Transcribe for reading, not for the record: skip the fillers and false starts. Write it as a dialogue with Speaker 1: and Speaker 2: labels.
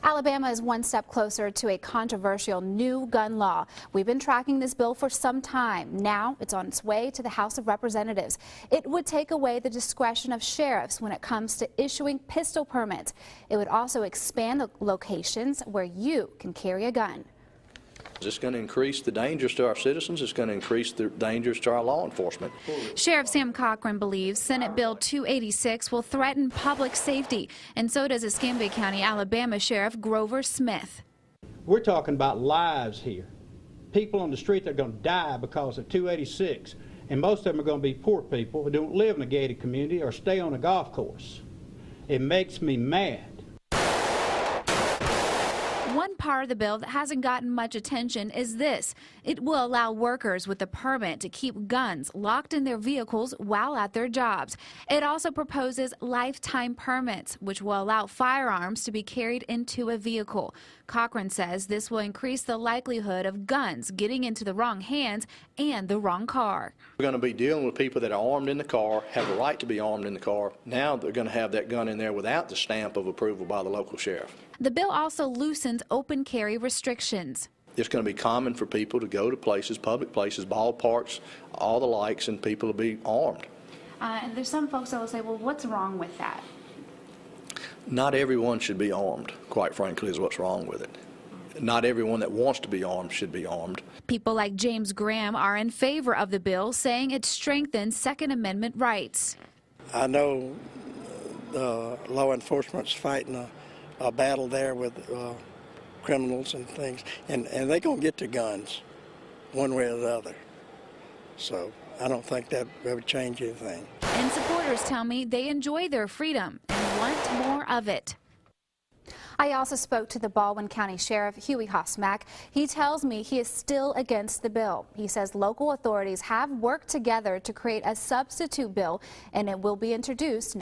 Speaker 1: Alabama is one step closer to a controversial new gun law. We've been tracking this bill for some time. Now it's on its way to the House of Representatives. It would take away the discretion of sheriffs when it comes to issuing pistol permits. It would also expand the locations where you can carry a gun.
Speaker 2: It's going to increase the dangers to our citizens. It's going to increase the dangers to our law enforcement.
Speaker 3: Sheriff Sam Cochran believes Senate Bill 286 will threaten public safety, and so does Escambia County, Alabama Sheriff Grover Smith.
Speaker 4: We're talking about lives here. People on the street that are going to die because of 286, and most of them are going to be poor people who don't live in a gated community or stay on a golf course. It makes me mad.
Speaker 3: One part of the bill that hasn't gotten much attention is this. It will allow workers with a permit to keep guns locked in their vehicles while at their jobs. It also proposes lifetime permits, which will allow firearms to be carried into a vehicle. Cochran says this will increase the likelihood of guns getting into the wrong hands and the wrong car.
Speaker 2: We're going to be dealing with people that are armed in the car, have a right to be armed in the car. Now they're going to have that gun in there without the stamp of approval by the local sheriff.
Speaker 3: The bill also loosens open carry restrictions.
Speaker 2: It's going to be common for people to go to places, public places, ballparks, all the likes, and people will be armed.
Speaker 1: And there's some folks that will say, well, what's wrong with that?
Speaker 2: Not everyone should be armed, quite frankly, is what's wrong with it. Not everyone that wants to be armed should be armed.
Speaker 3: People like James Graham are in favor of the bill, saying it strengthens Second Amendment rights.
Speaker 5: I know law enforcement's fighting a battle there with criminals and things, and they're going to get to guns one way or the other. So I don't think that would change anything.
Speaker 3: And supporters tell me they enjoy their freedom and want more of it.
Speaker 1: I also spoke to the Baldwin County Sheriff, Huey Hosmack. He tells me he is still against the bill. He says local authorities have worked together to create a substitute bill, and it will be introduced next